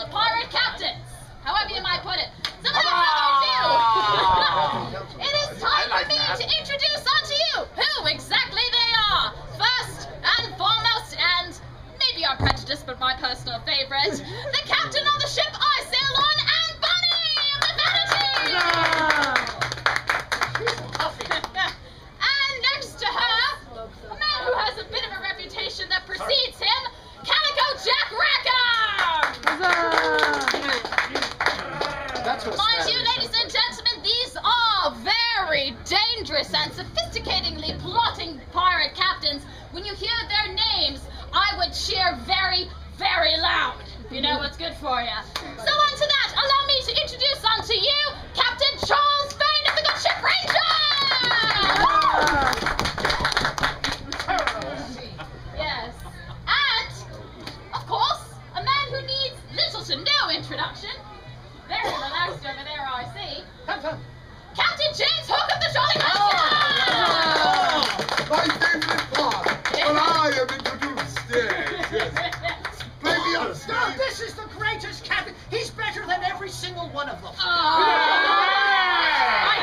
the pirate captains, however you might put it. So without further ado, it is time for me to introduce unto you who exactly they are. First and foremost, and maybe I'm prejudiced, but my personal favorite, the captain of the ship I sail on, and Bunny of the Vanity! And next to her, a man who has a bit of a reputation that precedes him, Calico Jack Racker! Mind you, ladies and gentlemen, these are very dangerous and sophisticatedly plotting pirate captains. When you hear their names, I would cheer very, very loud. You know what's good for you. So on to that, allow me to introduce unto you Captain Charles Vane of the Good Ship Ranger! Yes. And, of course, a man who needs little to no introduction. Very relaxed over there, I see. Captain James Hook of the Jolly Master! My favorite part, when I am introduced. Yes. Play me on stage. No, this is the greatest captain. He's better than every single one of them. I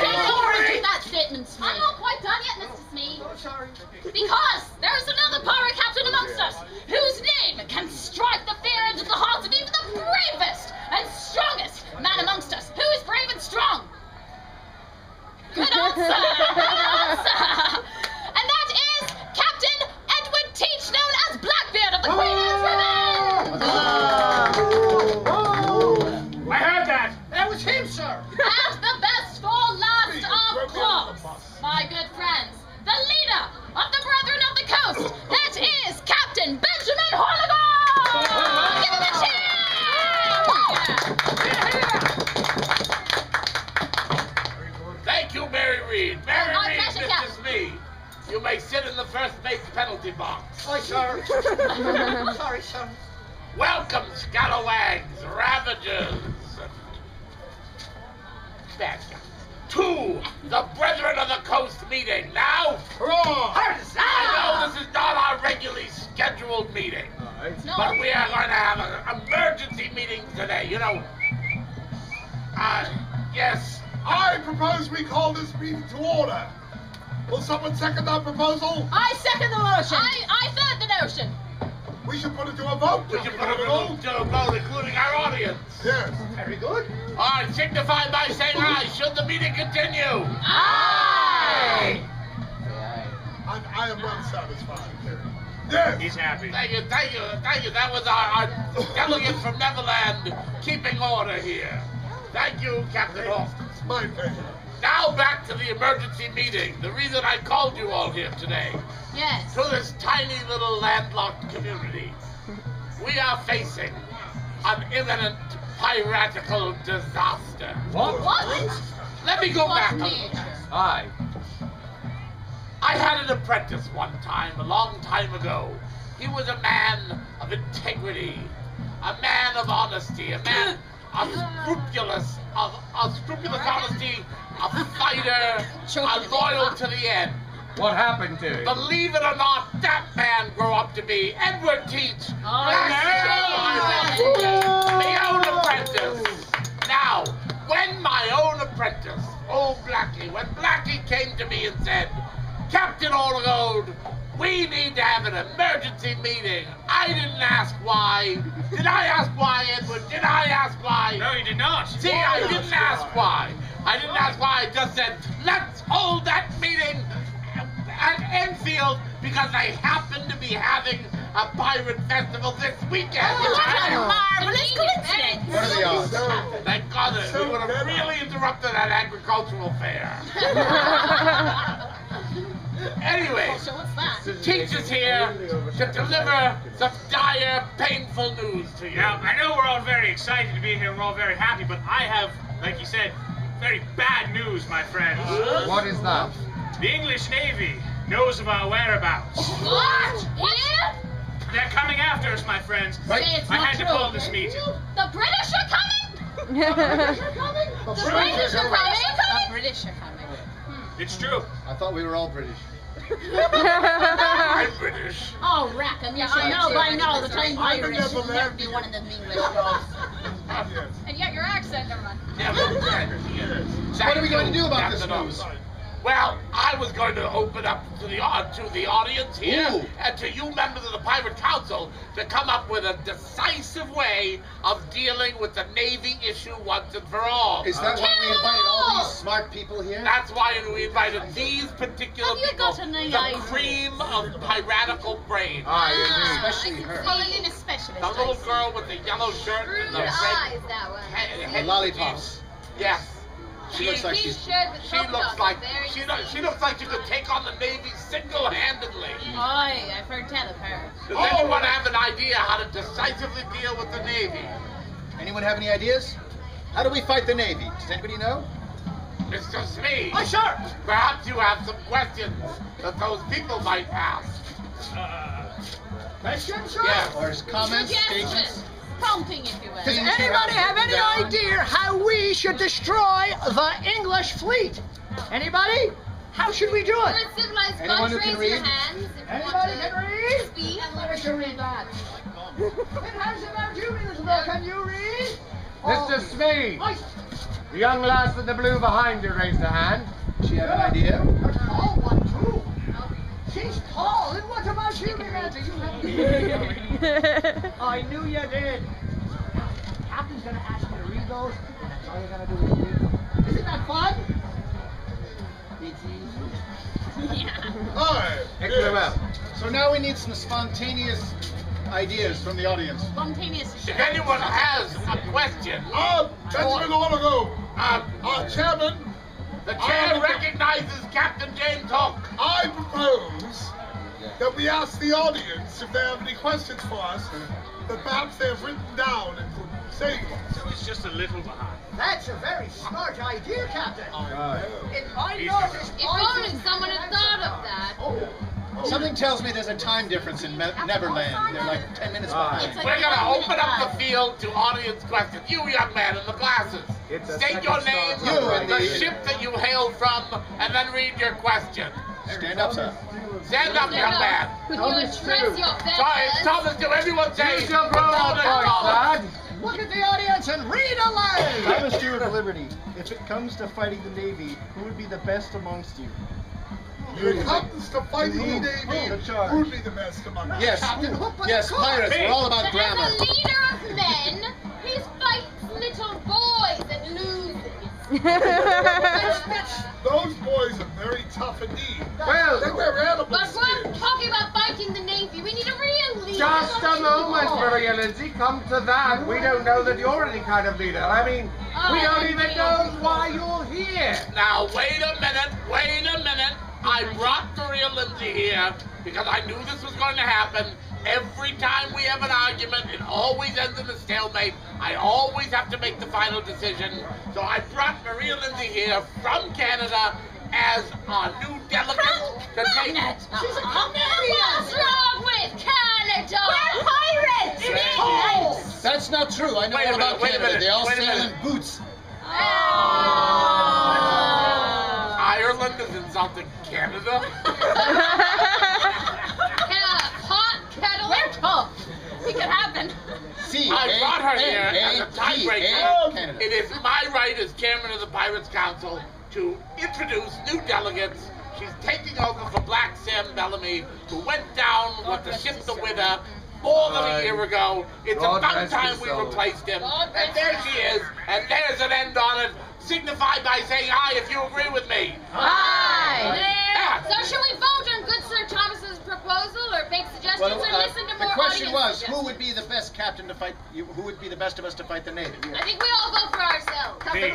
don't know where to do that statement, Smee. I'm not quite done yet, Mr. Smee. Oh, sorry. Because there is another pirate captain amongst us, whose name can strike the fear into the hearts of even the bravest and strongest man amongst us. Who is brave and strong? Good answer! Good answer! And that is Captain Edward Teach, known as Blackbeard of the Queen Anne's Revenge! I heard that! That was him, sir. And the best for last, of course, my good friends, the leader of the Brethren of the Coast, that is Captain Benjamin Hornigold! Give him a cheer! Thank you, Mary Reed. Mary My Reed, pleasure, this Captain. is me. You may sit in the first mate penalty box. Oh, sir. Sorry, sir. Welcome, scalawags, ravagers, bad guys, to the Brethren of the Coast meeting. Now, I know this is not our regularly scheduled meeting, No. but we are going to have an emergency meeting today. You know, yes. I propose we call this meeting to order. Will someone second that proposal? I second the motion. I third the notion. We should put it to a vote. We can put a vote, including our audience. Yes. Very good. All right, signify by saying aye. Should the meeting continue? Aye! I am well satisfied. Yes. He's happy. Thank you. That was our delegate from Neverland keeping order here. Thank you, Captain Hawk. It's my pleasure. Now back to the emergency meeting. The reason I called you all here today. Yes. To this tiny little landlocked community. We are facing an imminent piratical disaster. What? Let me go back a little. Nature. Aye. I had an apprentice one time, a long time ago. He was a man of integrity, a man of honesty, a man of scrupulous honesty, a fighter, loyal to the end. What happened to him? Believe it or not, that man grew up to be Edward Teach. My own apprentice. Now, when my own apprentice, old Blackie, when Blackie came to me and said, Captain Hornigold, we need to have an emergency meeting. I didn't ask why. Did I ask why, Edward? Did I ask why? No, you did not. See, I didn't ask why. I didn't ask why. I just said, let's hold that meeting at Enfield because I happen to be having a pirate festival this weekend. Marvelous coincidence. What are the odds? Thank God that we would have really interrupted that agricultural fair. Anyway, So what's that? Teach is here to deliver some dire, painful news to you. Now, I know we're all very excited to be here, we're all very happy, but I have, like you said, very bad news, my friends. What is that? The English Navy knows of our whereabouts. What? Yeah? They're coming after us, my friends. Say it's I not had to true. call this meeting. The British are coming? The British are coming? The British are coming? The British are coming. It's true. I thought we were all British. I'm British. Oh, Rackham, you should know by now the time I'm Irish never should never be one of them English jobs. What are we going to do about this Captain news? Officer. Well, I was going to open up to the audience here Ooh. and to you members of the Pirate Council to come up with a decisive way of dealing with the Navy issue once and for all. Is that why we invited all these smart people here? That's why we invited these particular Have you people, got any the idea? cream of piratical brains. Especially her. Calling in a specialist. The little I see. girl with the yellow shirt and the Yes. red that one. head. Lollipops. Yes. She looks like she's... She looks like she looks like she could take on the Navy single-handedly. Aye, I've heard tell of her. Does anyone have an idea how to decisively deal with the Navy? Anyone have any ideas? How do we fight the Navy? Does anybody know? Mr. Smee, Aye, sir. perhaps you have some questions that those people might ask. Question, sir? Yes. Or comments, Suggestions. statements? Prompting, if you will. Does anybody have any idea how we should destroy the English fleet? Anybody? How should we do it? Civilized Anyone bunch, who can raise your read? hands if you Anybody want can to read? speak. I can read that. And how's about you, little girl? Can you read? Mr. Smee, Aye. the young lass in the blue behind you raised a hand. She have an idea? A tall one, too. She's tall. And what about you, Miranda? You have I knew you did. Captain's going to ask you to read those, and that's all you're going to do is read them. Isn't that fun? It's easy. Hi. Excellent. So now we need some spontaneous ideas from the audience. Spontaneous. If anyone has a question, Benjamin Oligo, Chairman, the chair recognizes Captain James Hook. I propose that we ask the audience if they have any questions for us that perhaps they have written down and could say to us. So it's just a little behind. That's a very smart idea, Captain. I I noticed. If only someone had thought of that. Something tells me there's a time difference in Neverland. They're like 10 minutes behind. It's like We're gonna 1 open minute up the time. field to audience questions. You young man in the glasses. It's a State second your star name, You in the the- ship that you hail from, and then read your question. Stand up, sir. Stand up, young man. Could you address your Sorry, fellas? Thomas, do everyone say Use your grown-up voice, lad. Look at the audience and read aloud. I'm a steward of liberty. If it comes to fighting the Navy, who would be the best amongst you? When it comes to fighting the Navy, Good charge. who would be the best among us? Yes, yes, pirates, we're all about But grammar. as a leader of men, he fights little boys and loses. Those boys are very tough indeed. Well, They wear animal But we're skins. talking about fighting the Navy. We need a real leader. just a moment, Maria Lindsay. Come to that. We don't know that you're any kind of leader. I mean, we don't even know why you're here. Now, wait a minute. I brought Maria Lindsay here because I knew this was going to happen. Every time we have an argument, it always ends in a stalemate. I always have to make the final decision. So I brought Maria Lindsay here from Canada as our new delegate to take... She's a Canadian. What's wrong with Canada? We're pirates. It is. That's not true. I know Wait a all about minute, wait a Canada. minute, They all wait a sail minute. in boots. Ireland is insulting Canada? Hot kettle. We're tough. It can happen. I brought her here as a tiebreaker. Canada. It is my right as chairman of the Pirates Council to introduce new delegates. She's taking over for Black Sam Bellamy, who went down with the ship The Wither more than a year ago. It's God about rest time his we soul. replaced him. God And rest there his she is, and there's an end on it, signified by saying aye if you agree with me. Aye. Yeah. So should we vote on good Sir Thomas's proposal, or make suggestions, or listen to the more question audience was, suggestions? who would be the best captain to fight? Who would be the best of us to fight the Navy? I think we all vote for ourselves. Me.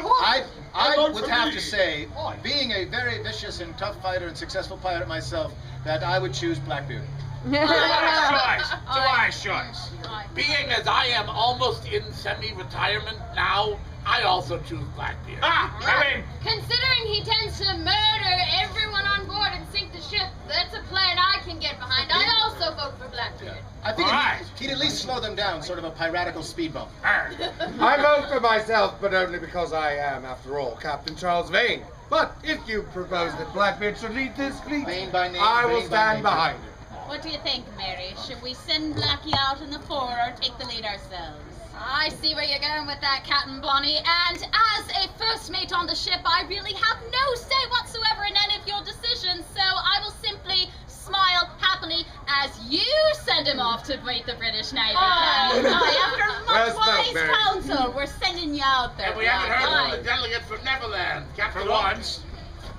I vote would for have me. to say, being a very vicious and tough fighter and successful pirate myself, that I would choose Blackbeard. Wise choice. Being as I am almost in semi-retirement now, I also choose Blackbeard. I mean, Considering he tends to murder everyone on board and sink the ship, that's a plan I can get behind. I also vote for Blackbeard. I think All right. he'd at least slow them down, sort of a piratical speed bump. I vote for myself, but only because I am, after all, Captain Charles Vane. But if you propose that Blackbeard should lead this fleet, Vane by name, I will Vane by stand nature. behind it. What do you think, Mary? Should we send Blackie out in the fore or take the lead ourselves? I see where you're going with that, Captain Bonnie. And as a first mate on the ship, I really have no say whatsoever in any of your decisions, so I will simply smile happily as you send him off to meet the British Navy. After much wise counsel, we're sending you out there. And we haven't heard from the delegate from Neverland, Captain Lawrence.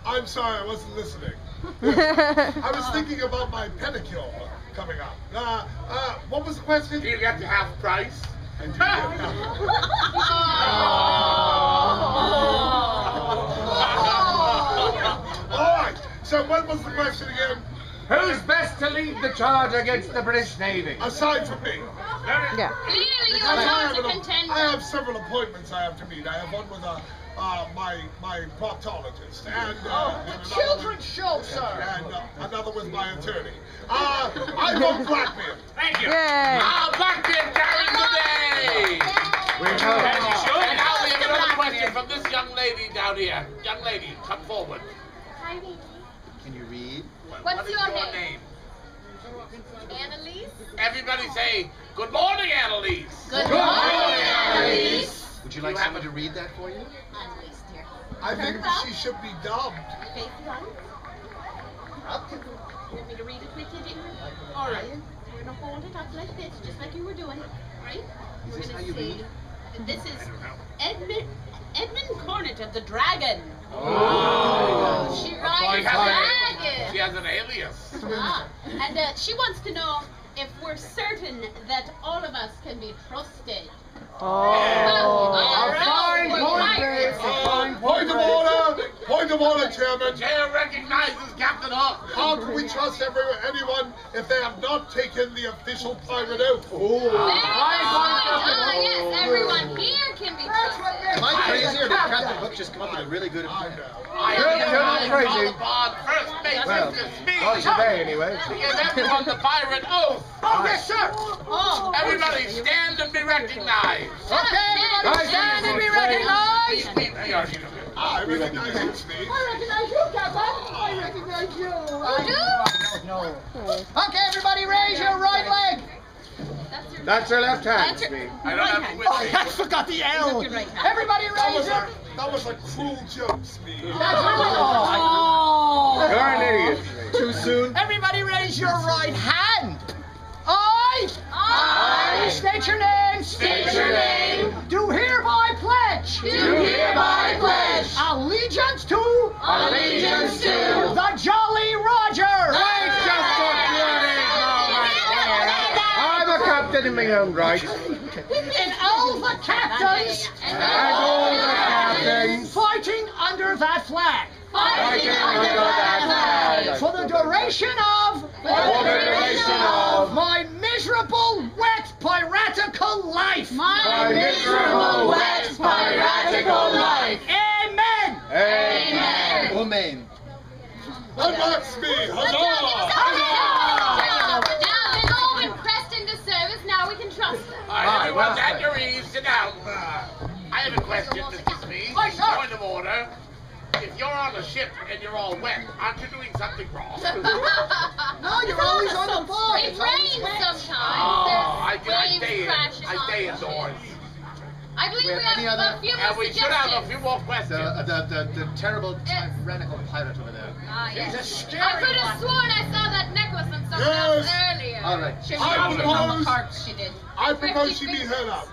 I'm sorry, I wasn't listening. I was thinking about my pedicure coming up. What was the question? Do you get the half price? And you get All right, so what was the question again? Who's best to lead the charge against the British Navy? Aside from me. Yeah. Clearly, you are not a contender. I have several appointments I have to meet. I have one with my proctologist and Children's show, sir. and another with my attorney. I vote Blackbeard. Thank you. Yay. Blackbeard carries the day! We know. As you should. And now we have another question from this young lady down here. Young lady, come forward. Hi, baby. Can you read? What's What is your name? name? Annalise? Everybody say, good morning, Annalise. Good morning, Annalise. Would you like someone to read that for you? Annalise, dear. I think she should be dubbed. Faith young. You want me to read it with you, dear? All right. We're going to hold it up like this, just like you were doing, right? Is We're this gonna how you say, read? this is Edmund Cornet of the Dragon. Oh. She She rides has, dragon. she has an alias. And she wants to know if we're certain that all of us can be trusted. A fine point, Dave. A fine Point of order! Point of order, Chairman. Chair recognizes Captain Hook. How can we trust anyone if they have not taken the official pirate oath? Yes, everyone here can be trusted. Am I crazy or did Captain Hook just come up with a really good I plan? know. I You're crazy. call upon First Mate Well, Mr. Speed not today, anyway. to give everyone the pirate oath. Oh, yes, sir. Oh, Everybody stand and be recognized. Okay, everybody stand and be recognized. We already know. I recognize you, Speed. I recognize you, Captain. I recognize you. No. Okay, everybody raise your right leg. That's your left hand, That's your- Speed. I don't have it with Oh, me. I forgot the L. Your right hand. Everybody raise your... That was a cruel joke, Speed. That's really... Oh. You're an idiot, Speed. Too soon? Everybody raise your right hand. I I state your name. State your name. Do hereby pledge. Do hereby pledge Allegiance to. allegiance to The Jolly Roger. Wait just a I'm a captain in my own right. And all the captains And all the captains fighting under that flag. fighting under that flag For the duration of. My miserable, wet, piratical life. my miserable, wet, piratical life. Amen. Amen. Amen. Unlock Speed! Huzzah! Now they've all been pressed into service, now we can trust them. All right, everyone's at your ease. Sit down. I have a question, Mr. Speed. Aye, sir. Point of order. If you're on a ship and you're all wet, aren't you doing something wrong? No, you're always on the board. It rains sometimes. I There's waves stay crashing on us. indoors. I believe We we have any have other- a few And more we should have a suggestions. few more questions. The terrible tyrannical pirate over there. Ah, yes. He's a scary I could have one. sworn I saw that necklace on someone Yes. else earlier. All right. She I was on the propose- carts, she did. I propose she be heard out.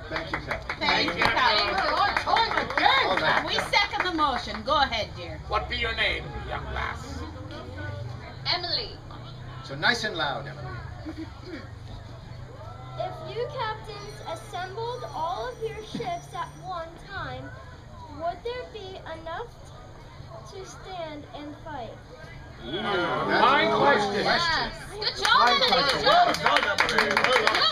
Thank you, Captain. Thank you, Thank Captain. you. Our time again. All right. We second the motion. Go ahead, dear. What be your name, young lass? Emily. So nice and loud, Emily. If you captains assembled all of your ships at one time, would there be enough to stand and fight? Fine question. Yes. Good job, Emily. Good job. Done, Emily. Well done.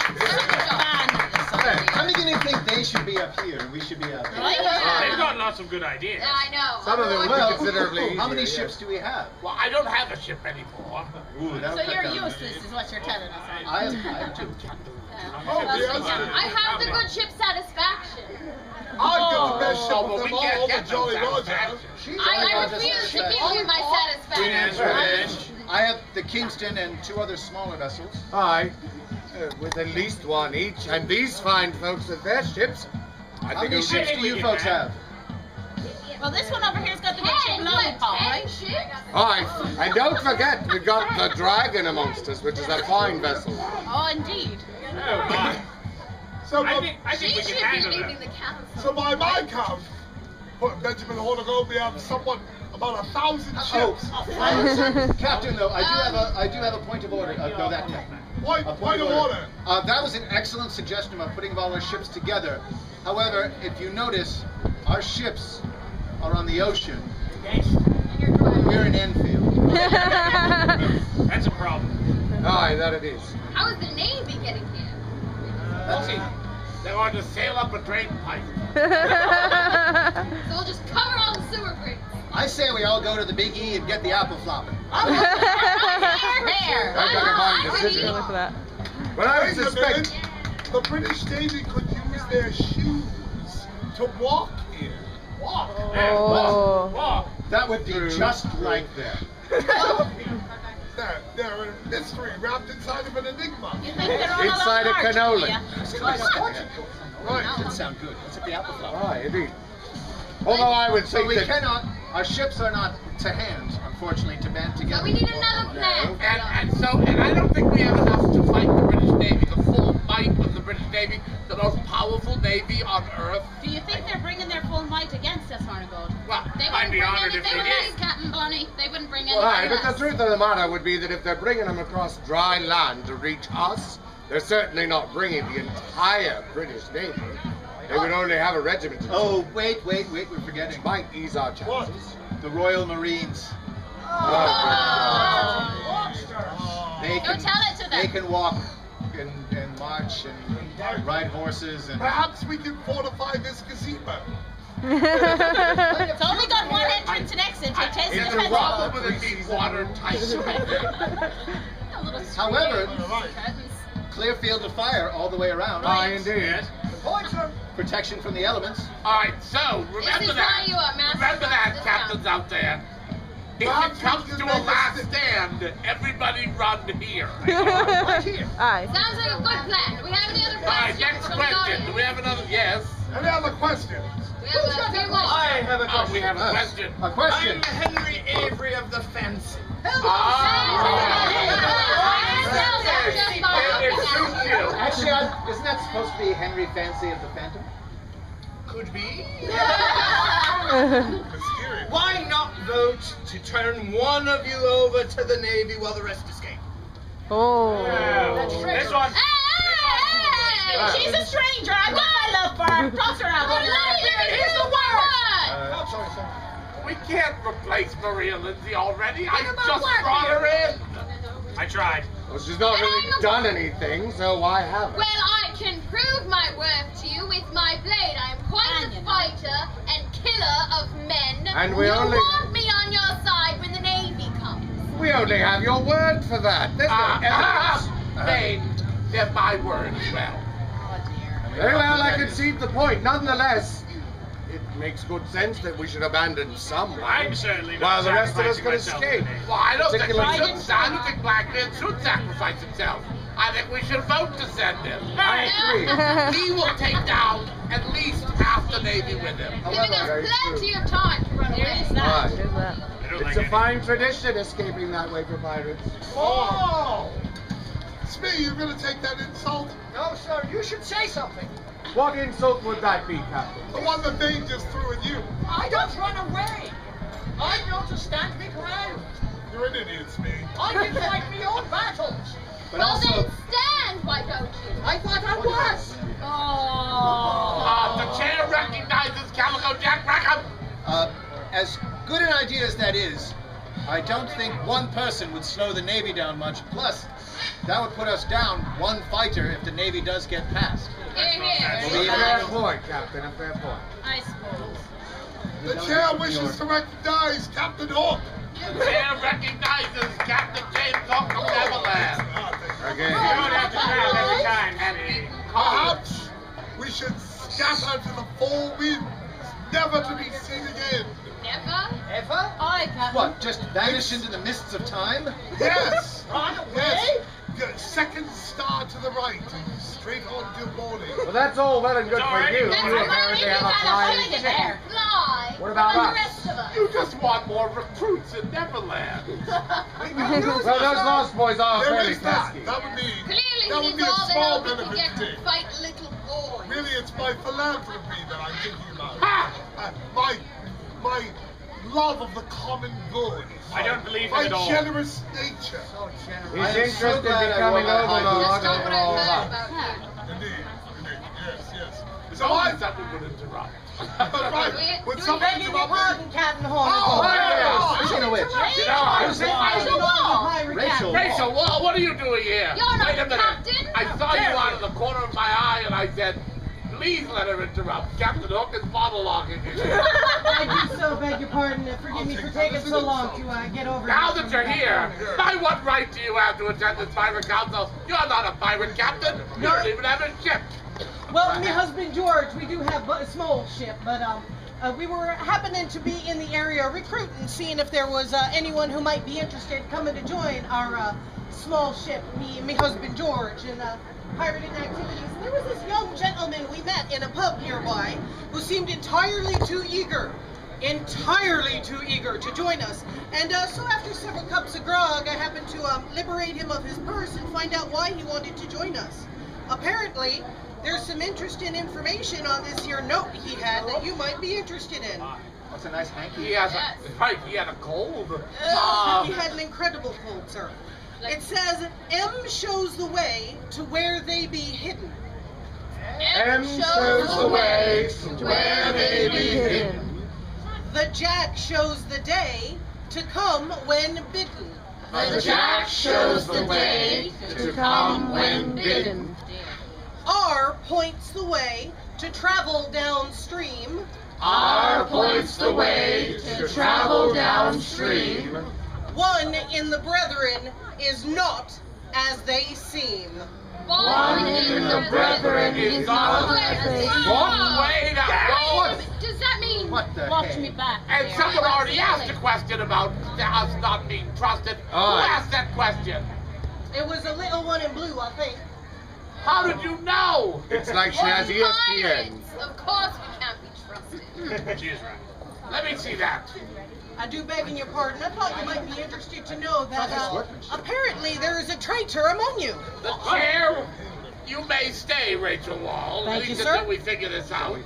How many do you think they should be up here and we should be up here? They've got lots of good ideas. I know. Some of them would be Well, considerably how many easier, ships do we have? Well, I don't have a ship anymore. Ooh, that'll So cut you're down. useless, is what you're telling us. Right? I have two. Oh, yes. I have the good ship satisfaction. I'd get the best ship Oh, of but we them all, can't the get no Jolly Roger. satisfaction. I refuse to give you my satisfaction. I have the Kingston and two other smaller vessels. Aye, with at least one each, and these fine folks with their ships. I How think many it would ships be do you folks have? Well, this one over here's got the big lollipop, right? Alright, and don't forget, we got the dragon amongst us, which is a fine vessel. Oh, indeed. Oh, my. So, I think we She can should be handle leading that. the council. so by my count, Benjamin Hornigold, we have somewhat about 1,000 ships. Captain, though, I do have a point of order. No, that no. Point of order. That was an excellent suggestion of putting all our ships together. However, if you notice, our ships are on the ocean. We're in Enfield. That's a problem. Aye, that it is. How is the Navy getting here? They're going to sail up a drain pipe. So we'll just cover all the sewer breaks. I say we all go to the Big E and get the apple flopping. There. I gotta find a decision. Look at that. But I would Wait a suspect. minute. The British Navy could use their shoes to walk here. Walk. Oh. Whoa. That would be just like them. They're a mystery wrapped inside of an enigma. You think they're all Inside a along cannoli. Right. That sound good. Let's get the apple flopping. Aye, indeed. Although I would So think we that. cannot, our ships are not to hand, unfortunately, to band together. So we need another plan. And I don't think we have enough to fight the British Navy, the full might of the British Navy, the most powerful navy on earth. Do you think they're bringing their full might against us, Hornigold? Well, They I'd wouldn't be bring honored any. if They they were did. nice, Captain Bonnie. They wouldn't bring any. Aye, but the truth of the matter would be that if they're bringing them across dry land to reach us, they're certainly not bringing the entire British Navy. They would only have a regiment. Oh, wait, we're forgetting. Which might ease our chances. The Royal Marines. They Don't tell it to them. They can walk and march and ride horses and. Perhaps we can fortify this gazebo. It's only got one entrance and exit. It takes It's a defensive. problem with a deep water type. A little However, curtains. clear field of fire all the way around. Aye, indeed. Protection from the elements. Alright, so This remember is that. why you are master Remember that, this captains out there. If it comes to a last stand, everybody run here. Aye. Sounds like a good plan. Do we have any other Alright, questions? next from the question. audience? Do we have another? Yes. Any other questions? We have a few more. I have a Oh, we have a question. A question. I'm Henry Avery of the Fancy. It suits you. Actually, isn't that supposed to be Henry Fancy of the Phantom? Could be. Mysterious. Why not vote to turn one of you over to the Navy while the rest escape? Oh. This one. Hey, she's a stranger. I've got my love for her. Toss her out. Here's the word. Oh, sorry. We can't replace Maria Lindsay already. I just brought her in. I tried. Well, she's not really done anything, so why have her? Well, I can prove my worth to you with my blade. I am quite a fighter and killer of men. And we you only- want me on your side when the Navy comes. We only have your word for that. There's no evidence. Bane, they're my words, well. Very well, I concede the point. Nonetheless, it makes good sense that we should abandon someone. I'm certainly not while the rest of us can sacrificing myself escape. for the Navy. Well, I don't think Particularly- I don't think Blackbeard should sacrifice himself. I think we should vote to send him. I agree. He will take down at least half the Navy with him. Giving us Very plenty of time to run away. There is that. Aye. There's that. I don't It's like a fine tradition escaping that way for pirates. Oh! Smee, you're gonna take that insult? No, sir, you should say something. What insult would that be, Captain? The one that they just threw at you. I don't run away. I know to stand me ground. You're an idiot, Smee. I can fight my own battles. But Well, also, then stand, why don't you? I thought I was. The chair recognizes Calico Jack Rackham. as good an idea as that is, I don't think one person would slow the Navy down much. Plus, that would put us down one fighter if the Navy does get past. Here, here. A fair point, Captain, a fair point. I suppose. The chair wishes to recognize Captain Hawk. The chair recognizes Captain James Hawk from Neverland. Again. You don't have to clap every time, And Smee. Perhaps we should scatter to the four winds, never to be seen again. Never? Ever? Aye, Captain. What, just vanish into the mists of time? Yes! Run away? Yes! The second star to the right, straight on to morning. Well, that's all well and good It's for already you. good. You apparently have a flying Look at ship. there. Fly? What about the us? rest of us? You just want more recruits in Neverland. Well, those lost boys are There fairly is that. pesky. That would be Clearly, he's a all the small help he can benefit get to to me. fight little boys. Really, it's my philanthropy that I'm thinking about. Ha! My love of the common good. I don't believe him my at all. generous nature. So generous. He's I am so interested in glad I becoming wore my high overlord boots. Just know of what all I've heard of us. about you. Indeed. Yes. It's So always I, something would interrupt. right, when Do we somebody Beg your pardon, Captain Horn. Speaking of which, You know, I was Rachel Wall! Rachel. Rachel, what are you doing here? You're not Wait a the minute. captain. I How saw you dare out you. of the corner of my eye, and I said, please let her interrupt. Captain Hook is monologuing again. I do so beg your pardon. Forgive me for taking so long to get over. Now that you're here, by what right do you have to attend this pirate council? You're not a pirate captain. You don't even have a ship. Well, my husband George, we do have a small ship, but we were happening to be in the area recruiting, seeing if there was anyone who might be interested coming to join our small ship, me and my husband George, in pirating activities. And there was this young gentleman we met in a pub nearby who seemed entirely too eager to join us. And so after several cups of grog, I happened to liberate him of his purse and find out why he wanted to join us. Apparently, there's some interesting information on this here note he had that you might be interested in. That's a nice hanky. He had a cold. He had an incredible cold, sir. It says, M shows the way to where they be hidden. M shows the way to where they be hidden. The Jack shows the day to come when bidden. The Jack shows the way to come when bidden. R points the way to travel downstream. R points the way to travel downstream. One in the brethren is not as they seem. One in the brethren is not as they seem. What? Wait a Does that mean What the watch heck? me back? And there? someone What's already the asked a feeling? question about us not being trusted. Who Aye. asked that question? It was a little one in blue, I think. How did you know? It's like she has We're ESPN. pirates. Of course we can't be trusted. She is right. Let me see that. I do begging your pardon. I thought you might be interested to know that apparently there is a traitor among you. The chair, you may stay, Rachel Wall. Thank at least you, sir. until we figure this out.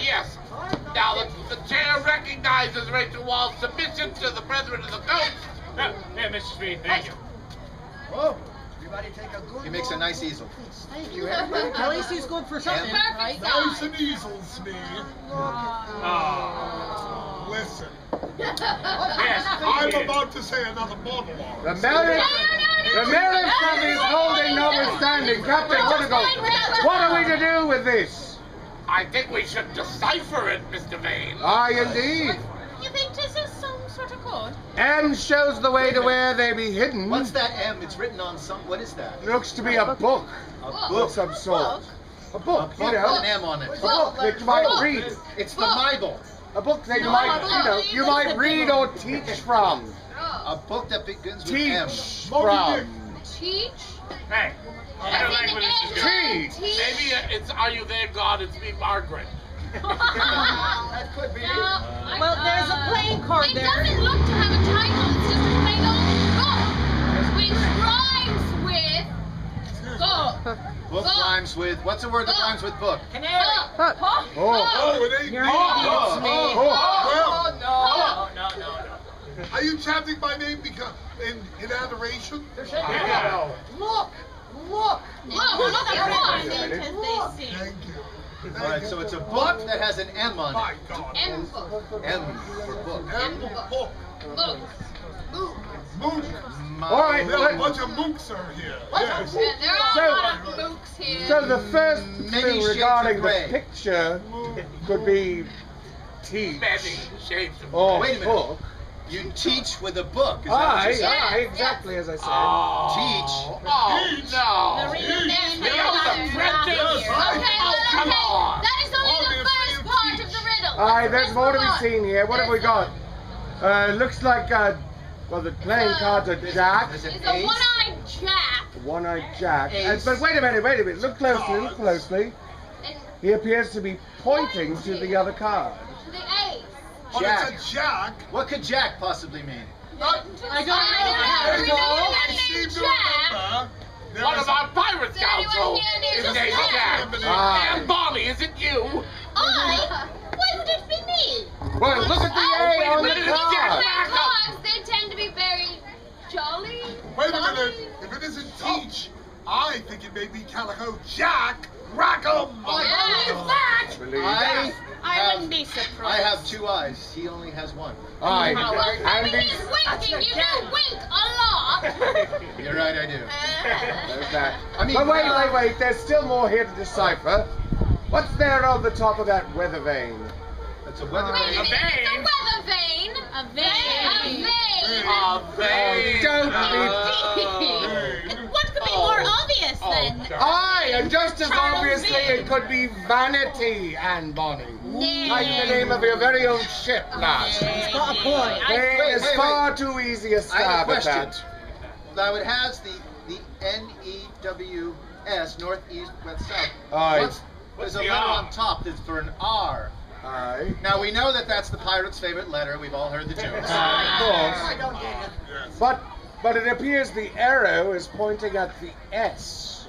Yes. Now, the chair recognizes Rachel Wall's submission to the Brethren of the Coast. Yeah, Mr. Speed, thank you. Oh, Everybody take a good he makes a nice easel. Thank you. At least he's good for something, Yeah. right? Nice and easels me. Oh. Listen, Yes, I'm yes. about to say another monologue. The merit from his holding notwithstanding, Captain Whittacle, what are we to do with this? I think we should decipher it, Mr. Vane. Aye, indeed. You think this is some sort of code? M shows the way to where they be hidden. What's that M? It's written on some. What is that? Looks to be a book A of book. some sort. A A book, book you with know. an M on it. A book that you might read. It's the Bible. A book that you might, you might read or teach from. A book that begins with M. Teach from. Teach? Hey, I don't like where this is going. Teach. Maybe it's Are You There, God? It's me, Margaret. That could be. Well, there's a playing card It there. doesn't look to have a title, it's just a plain old book, which rhymes with book. Book rhymes with. What's a word that rhymes with book? Book. Oh. Oh, it ain't You're me. an idiot, Well, No. are you chanting my name because in adoration? Look! Look at one. Thank you. All right, so it's a book that has an M on My it. God. M book. M for book. M book. Book. Mook. All right, There are a let- bunch of mooks are here. Yes. Yeah, there are So- a lot of mooks here. So the first Many clue shades regarding of the gray. picture could be teach Many shades of or Wait a minute. book. You teach with a book. Is that what Aye, you said? aye, exactly as I said. Oh, no. The real name The is old another apprentice. round Okay, here. well, come okay. on. That is only the first part of the riddle. Aye, there's Let's more to move be on. seen here. What have we got? Looks like, well, the playing cards are Jack, There's an It's a ace. one-eyed jack. one-eyed Jack. Ace. But wait a minute. Look closely, look closely. And He appears to be pointing to the other card. the ace. But Jack. it's a jack. What could Jack possibly mean? Not, I don't know. I seem to remember. There One was of our Pirates Council is named Jack. And Bonnie, is it you? I? Why would it be me? Well, look at the A on the card. Dogs, they tend to be very jolly. Wait a minute. If it isn't Teach, I think it may be Calico Jack Rackham. Believe that. I wouldn't be surprised. I have 2 eyes. He only has 1. Aye. I And mean, he's winking. You do wink a lot. You're right, I do. there's that. I mean, But wait. There's still more here to decipher. What's there on the top of that weather vane? That's a weather Wait a vane. minute, it's a weather vane. A vein. A vein. Don't What could be more obvious then? Aye, and just as Charles obviously Vane. it could be Vanity and Bonnie. Nay. Like the name of your very own ship, lass. He's got a point. Vane Wait, is wait, far too easy a I have a stab at question. that. Now it has the NEWS, north, east, west, south. Aye. There's a the letter R? on top that's for an R. Aye. Now we know that that's the pirate's favorite letter. We've all heard the jokes. Of course. But it appears the arrow is pointing at the S.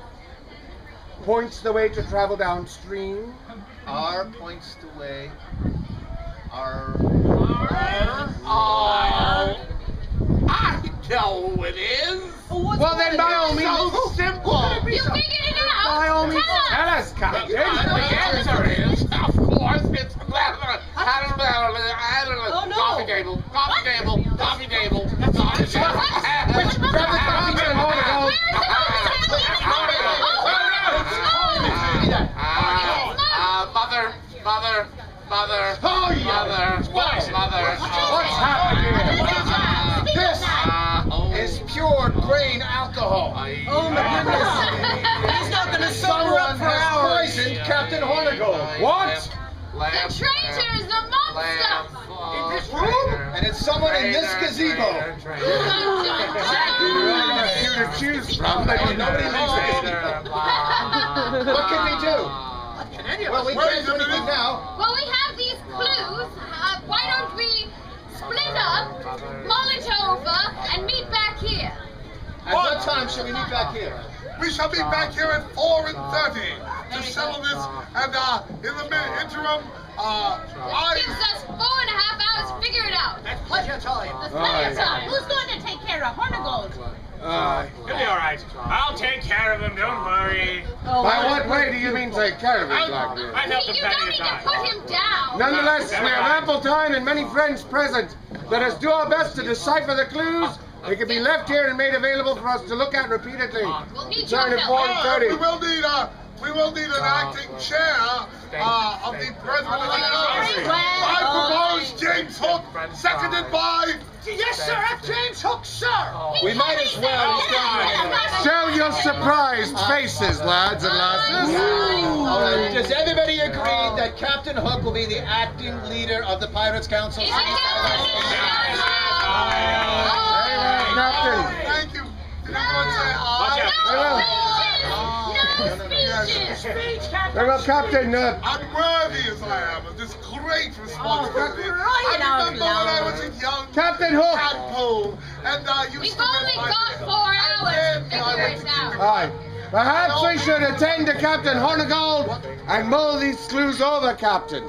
Points the way to travel downstream. R points the way. R. Oh, I know who it is. Well then, by all means, So simple. You figured it out. by all means, Tell us. tell us, Captain. The answer is, of course, it's coffee table, coffee table, coffee table, coffee table. Grab the coffee and hold it on. Mother. Oh, yeah. Mother. What's happening here? This is pure grain alcohol. Oh my goodness. He's not gonna sober up Someone for has hours. poisoned Captain Hornigold. What? The traitors amongst us. And it's someone in this gazebo. You to choose from, but Nobody leaves the gazebo. What can we do? Well, we can't do anything now. Well, we have these clues. Why don't we split up, mull it over, and meet back here? At what time should we meet back here? We shall be back here at 4:30 to settle this, and in the interim, Gives us 4.5 hours to figure it out. That's plenty of time. That's plenty of time. Who's going to take care of Hornigold? He'll be all right. I'll take care of him. Don't worry. By what way do you mean take care of it, Blackbeard? I've helped him You don't plenty need of to times. put him down. Nonetheless, we have ample time and many friends present. Let us do our best to decipher the clues. They can be left here and made available for us to look at repeatedly. We'll need your Return at help. 4:30. we will need an acting chair of the President of the Council. I propose James Hook, seconded by... Yes, sir. James Hook, sir. We might as well. Show your surprised faces, lads and lasses. Does everybody agree that Captain Hook will be the acting leader of the Pirates Council? Is it Captain. Thank you. Did everyone say Watch aye? No speeches. Very well, Captain. Unworthy as I am of this great responsibility. crying I out remember when I loud. was a young Captain Hook. tadpole and used We've to only rent my got ticket. 4 hours to And then I figure went it to out. Aye. Perhaps we should attend to Captain Hornigold and mull these clues over, Captain.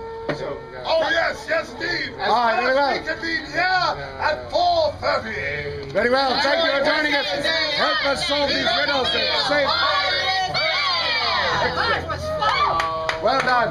Oh yes, indeed. Aye, very well. We convene here at 4:30. Very well. Thank you for joining us. Help us solve these riddles and save. That was fun. Well done.